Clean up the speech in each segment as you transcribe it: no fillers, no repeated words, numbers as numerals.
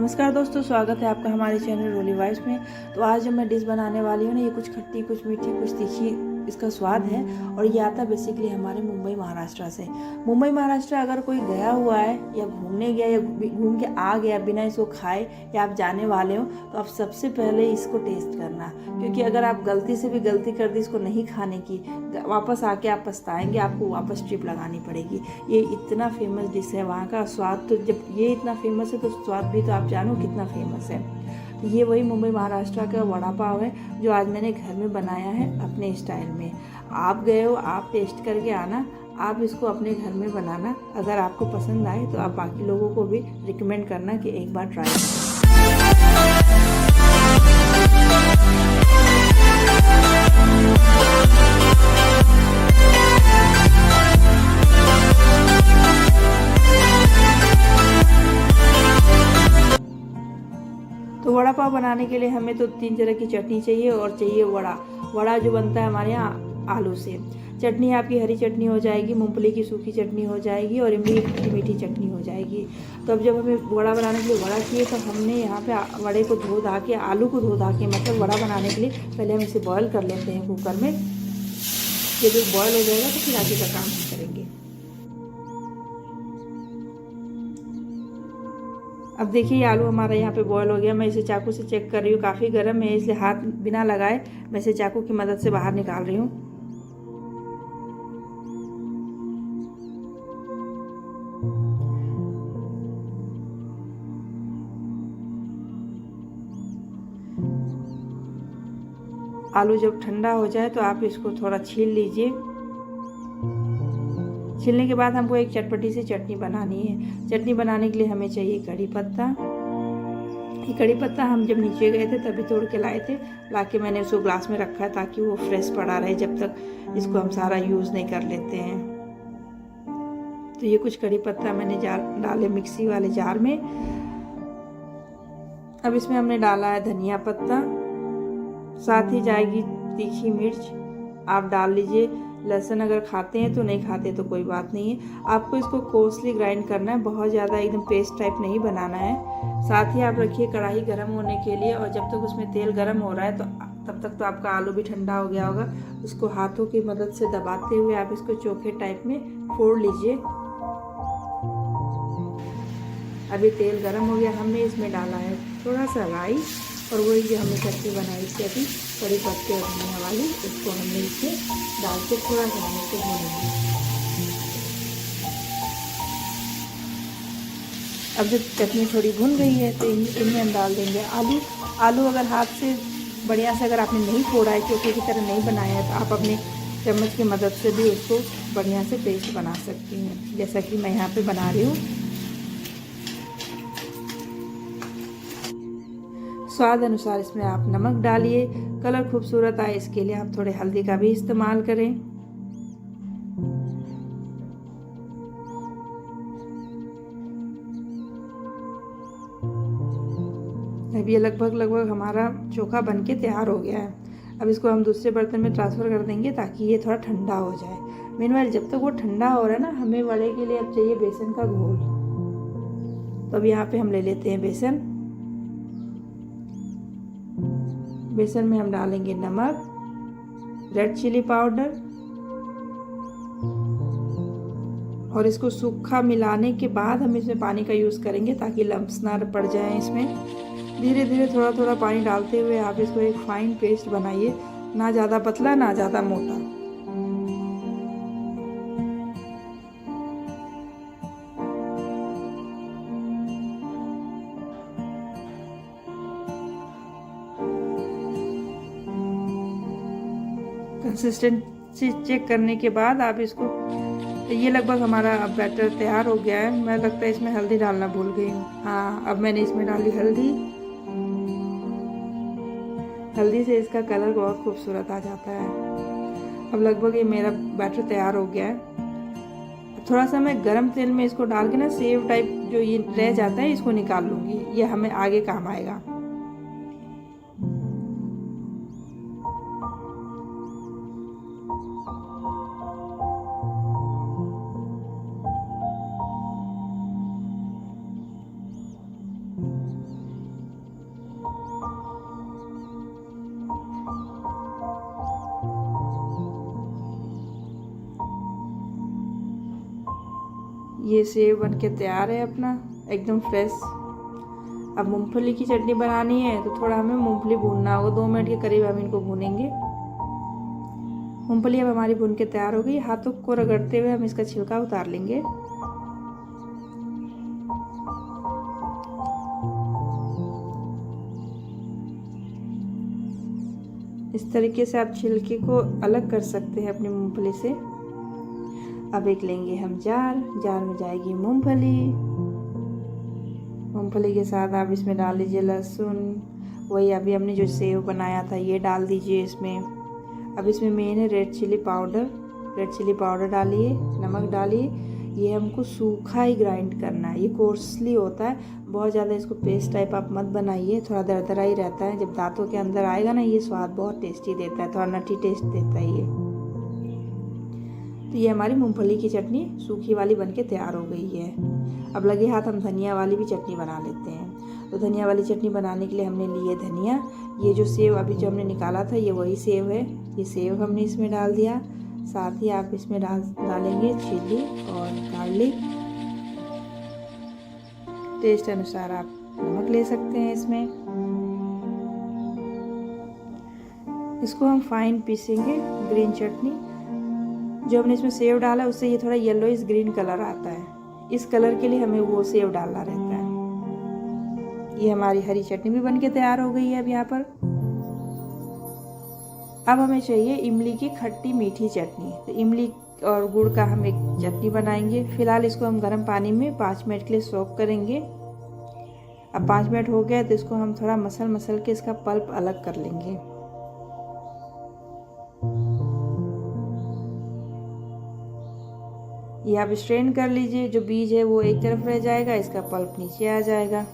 नमस्कार दोस्तों, स्वागत है आपका हमारे चैनल रोली वाइस में। तो आज जो मैं डिश बनाने वाली हूँ ना, ये कुछ खट्टी, कुछ मीठी, कुछ तीखी इसका स्वाद है। और ये आता बेसिकली हमारे मुंबई महाराष्ट्र से। मुंबई महाराष्ट्र अगर कोई गया हुआ है या घूमने गया या घूम के आ गया बिना इसको खाए, या आप जाने वाले हो, तो आप सबसे पहले इसको टेस्ट करना। क्योंकि अगर आप गलती से भी गलती कर दी इसको नहीं खाने की, वापस आके आप पछताएंगे, आपको वापस ट्रिप लगानी पड़ेगी। ये इतना फेमस डिश है वहाँ का। स्वाद तो जब ये इतना फेमस है तो स्वाद भी तो आप जानो कितना फेमस है। तो ये वही मुंबई महाराष्ट्र का वड़ा पाव है जो आज मैंने घर में बनाया है अपने स्टाइल में। आप गए हो, आप टेस्ट करके आना, आप इसको अपने घर में बनाना। अगर आपको पसंद आए तो आप बाकी लोगों को भी रिकमेंड करना कि एक बार ट्राई करें। तो वड़ा पाव बनाने के लिए हमें तो 3 तरह की चटनी चाहिए, और चाहिए वड़ा जो बनता है हमारे यहाँ आलू से। चटनी आपकी हरी चटनी हो जाएगी, मूंगफली की सूखी चटनी हो जाएगी, और इमली की मीठी चटनी हो जाएगी। तो अब जब हमें वड़ा बनाने के लिए वड़ा चाहिए, तो हमने यहाँ पे वड़े को धो धा के, आलू को धो धा के, मतलब वड़ा बनाने के लिए पहले हम इसे बॉयल कर लेते हैं कुकर में। ये जो बॉयल हो जाएगा तो फिर आगे का काम हम करेंगे। अब देखिए आलू हमारा यहाँ पे बॉयल हो गया। मैं इसे चाकू से चेक कर रही हूँ, काफ़ी गर्म है, इसलिए हाथ बिना लगाए मैं इसे चाकू की मदद से बाहर निकाल रही हूँ। आलू जब ठंडा हो जाए तो आप इसको थोड़ा छील लीजिए। छीलने के बाद हमको एक चटपटी सी चटनी बनानी है। चटनी बनाने के लिए हमें चाहिए कड़ी पत्ता। ये कड़ी पत्ता हम जब नीचे गए थे तभी तोड़ के लाए थे। लाके मैंने उसको ग्लास में रखा है ताकि वो फ्रेश पड़ा रहे जब तक इसको हम सारा यूज़ नहीं कर लेते हैं। तो ये कुछ कड़ी पत्ता मैंने डाले मिक्सी वाले जार में। अब इसमें हमने डाला है धनिया पत्ता, साथ ही जाएगी तीखी मिर्च, आप डाल लीजिए। लहसुन अगर खाते हैं तो, नहीं खाते तो कोई बात नहीं है। आपको इसको कोर्सली ग्राइंड करना है, बहुत ज़्यादा एकदम पेस्ट टाइप नहीं बनाना है। साथ ही आप रखिए कढ़ाई गर्म होने के लिए, और जब तक उसमें तेल गर्म हो रहा है तो तब तक तो आपका आलू भी ठंडा हो गया होगा। उसको हाथों की मदद से दबाते हुए आप इसको चोखे टाइप में फोड़ लीजिए। अभी तेल गर्म हो गया, हमने इसमें डाला है थोड़ा सा राई, और वही जो हमने चटनी बनाई थी अभी कड़ी पत्ते और धनिया वाली, उसको हमने इसमें डाल के थोड़ा सा हमें इसको भूनेंगे। अब जब चटनी थोड़ी भुन गई है तो इनमें हम डाल देंगे आलू अगर हाथ से बढ़िया से अगर आपने नहीं फोड़ा है, चोखे की तरह नहीं बनाया है, तो आप अपने चम्मच की मदद से भी उसको बढ़िया से पेस्ट बना सकती हैं, जैसा कि मैं यहाँ पे बना रही हूँ। स्वाद अनुसार इसमें आप नमक डालिए। कलर खूबसूरत आए इसके लिए आप थोड़े हल्दी का भी इस्तेमाल करें। अब ये लगभग हमारा चोखा बनके तैयार हो गया है। अब इसको हम दूसरे बर्तन में ट्रांसफ़र कर देंगे ताकि ये थोड़ा ठंडा हो जाए। मीनवाइल जब तक वो ठंडा हो रहा है ना, हमें वड़े के लिए अब चाहिए बेसन का घोल। तो अब यहाँ पे हम ले लेते हैं बेसन। बेसन में हम डालेंगे नमक, रेड चिली पाउडर, और इसको सूखा मिलाने के बाद हम इसमें पानी का यूज़ करेंगे ताकि लम्स ना पड़ जाए इसमें। धीरे धीरे थोड़ा थोड़ा पानी डालते हुए आप इसको एक फाइन पेस्ट बनाइए, ना ज़्यादा पतला ना ज़्यादा मोटा। कंसिस्टेंसी चेक करने के बाद आप इसको, ये लगभग हमारा अब बैटर तैयार हो गया है। मैं लगता है इसमें हल्दी डालना भूल गई हूँ। हाँ, अब मैंने इसमें डाली हल्दी से इसका कलर बहुत खूबसूरत आ जाता है। अब लगभग ये मेरा बैटर तैयार हो गया है। थोड़ा सा मैं गरम तेल में इसको डाल के ना सेव टाइप जो ये रह जाता है इसको निकाल लूँगी, ये हमें आगे काम आएगा। ये सेव बन के तैयार है अपना, एकदम फ्रेश। अब मूंगफली की चटनी बनानी है तो थोड़ा हमें मूंगफली भूनना होगा, 2 मिनट के करीब हम इनको भूनेंगे। मूंगफली अब हमारी भून के तैयार हो गई। हाथों को रगड़ते हुए हम इसका छिलका उतार लेंगे। इस तरीके से आप छिलके को अलग कर सकते हैं अपनी मूंगफली से। अब एक लेंगे हम जार में जाएगी मूंगफली। मूंगफली के साथ आप इसमें डाल दीजिए लहसुन, वही अभी हमने जो सेव बनाया था ये डाल दीजिए इसमें। अब इसमें मेन है रेड चिली पाउडर डालिए, नमक डालिए। ये हमको सूखा ही ग्राइंड करना है, ये कोर्सली होता है, बहुत ज़्यादा इसको पेस्ट टाइप आप मत बनाइए, थोड़ा दरदरा ही रहता है। जब दांतों के अंदर आएगा ना, ये स्वाद बहुत टेस्टी देता है, थोड़ा नटी टेस्ट देता है ये। तो ये हमारी मूंगफली की चटनी सूखी वाली बनके तैयार हो गई है। अब लगे हाथ हम धनिया वाली भी चटनी बना लेते हैं। तो धनिया वाली चटनी बनाने के लिए हमने लिए धनिया। ये जो सेव अभी जो हमने निकाला था ये वही सेव है, ये सेव हमने इसमें डाल दिया। साथ ही आप इसमें डालेंगे चिली और गार्लिक। टेस्ट अनुसार आप नमक ले सकते हैं इसमें। इसको हम फाइन पीसेंगे। ग्रीन चटनी जो हमने इसमें सेव डाला उससे ये थोड़ा येलोइश ग्रीन कलर आता है, इस कलर के लिए हमें वो सेव डालना रहता है। ये हमारी हरी चटनी भी बनके तैयार हो गई है अब यहाँ पर। अब हमें चाहिए इमली की खट्टी मीठी चटनी। तो इमली और गुड़ का हम एक चटनी बनाएंगे। फिलहाल इसको हम गर्म पानी में 5 मिनट के लिए सोक करेंगे। अब 5 मिनट हो गए तो इसको हम थोड़ा मसल के इसका पल्प अलग कर लेंगे। ये आप स्ट्रेन कर लीजिए, जो बीज है वो एक तरफ रह जाएगा, इसका पल्प नीचे आ जाएगा।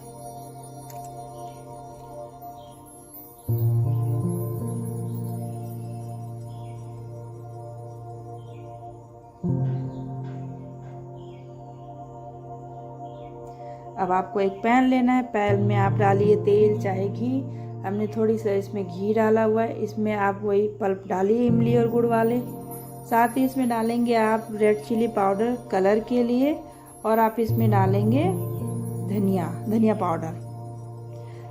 अब आपको एक पैन लेना है, पैन में आप डालिए तेल चाहे घी। हमने थोड़ी सा इसमें घी डाला हुआ है, इसमें आप वही पल्प डालिए इमली और गुड़ वाले। साथ ही इसमें डालेंगे आप रेड चिली पाउडर कलर के लिए, और आप इसमें डालेंगे धनिया पाउडर।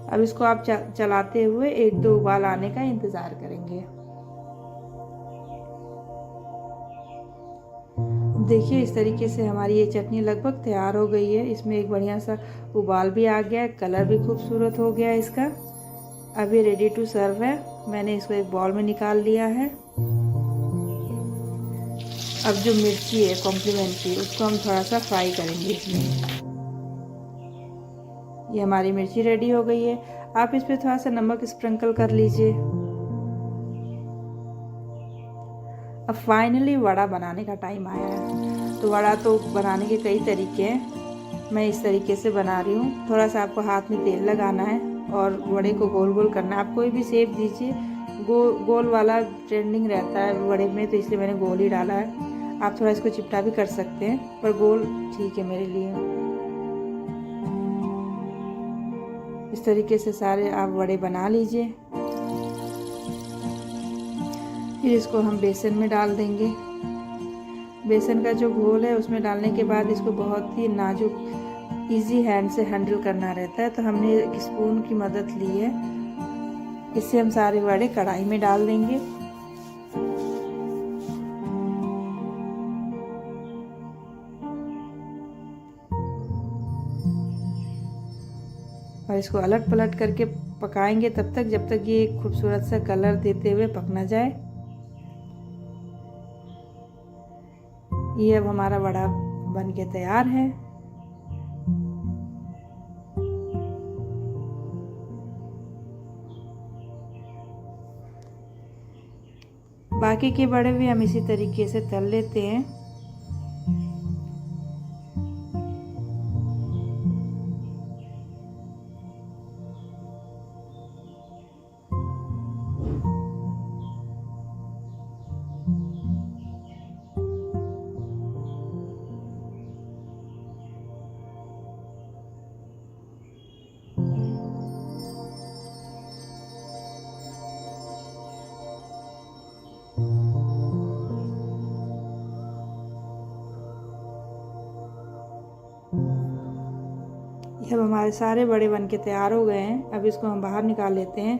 अब इसको आप चलाते हुए 1-2 उबाल आने का इंतज़ार करेंगे। देखिए इस तरीके से हमारी ये चटनी लगभग तैयार हो गई है। इसमें एक बढ़िया सा उबाल भी आ गया है, कलर भी खूबसूरत हो गया है इसका। अब ये रेडी टू सर्व है। मैंने इसको एक बॉल में निकाल लिया है। अब जो मिर्ची है कॉम्प्लीमेंट्री, उसको हम थोड़ा सा फ्राई करेंगे इसमें। ये हमारी मिर्ची रेडी हो गई है। आप इस पर थोड़ा सा नमक स्प्रिंकल कर लीजिए। अब फाइनली वड़ा बनाने का टाइम आया है। तो वड़ा तो बनाने के कई तरीके हैं, मैं इस तरीके से बना रही हूँ। थोड़ा सा आपको हाथ में तेल लगाना है और वड़े को गोल गोल करना है। आप कोई भी शेप दीजिए, गोल वाला ट्रेंडिंग रहता है वड़े में, तो इसलिए मैंने गोल ही डाला है। आप थोड़ा इसको चिपटा भी कर सकते हैं, पर गोल ठीक है मेरे लिए। इस तरीके से सारे आप वड़े बना लीजिए। फिर इसको हम बेसन में डाल देंगे। बेसन का जो घोल है उसमें डालने के बाद इसको बहुत ही नाजुक इजी हैंड से हैंडल करना रहता है, तो हमने एक स्पून की मदद ली है। इससे हम सारे वड़े कढ़ाई में डाल देंगे। और इसको अलट पलट करके पकाएंगे तब तक जब तक ये एक खूबसूरत सा कलर देते हुए पक ना जाए। ये अब हमारा वड़ा बन के तैयार है। बाकी के वड़े भी हम इसी तरीके से तल लेते हैं। अब हमारे सारे बड़े बन के तैयार हो गए हैं। अब इसको हम बाहर निकाल लेते हैं।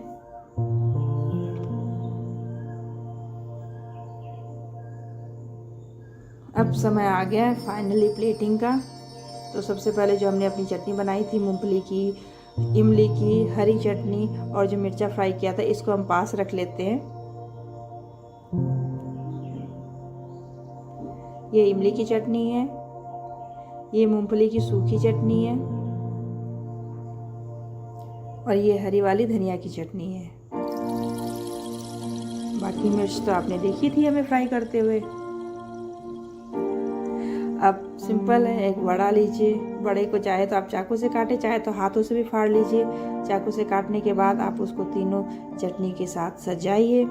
अब समय आ गया है फाइनली प्लेटिंग का। तो सबसे पहले जो हमने अपनी चटनी बनाई थी मूंगफली की, इमली की, हरी चटनी और जो मिर्चा फ्राई किया था, इसको हम पास रख लेते हैं। ये इमली की चटनी है, ये मूंगफली की सूखी चटनी है और ये हरी वाली धनिया की चटनी है। बाकी मिर्च तो आपने देखी थी हमें फ्राई करते हुए। अब सिंपल है, एक बड़ा लीजिए। बड़े को चाहे तो आप चाकू से काटें, चाहे तो हाथों से भी फाड़ लीजिए। चाकू से काटने के बाद आप उसको तीनों चटनी के साथ सजाइए,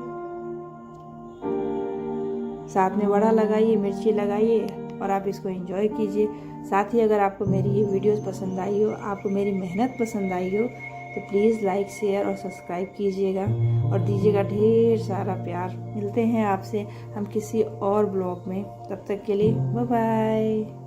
साथ में बड़ा लगाइए, मिर्ची लगाइए और आप इसको एंजॉय कीजिए। साथ ही अगर आपको मेरी ये वीडियोस पसंद आई हो, आपको मेरी मेहनत पसंद आई हो, तो प्लीज़ लाइक, शेयर और सब्सक्राइब कीजिएगा और दीजिएगा ढेर सारा प्यार। मिलते हैं आपसे हम किसी और ब्लॉग में, तब तक के लिए बाय बाय।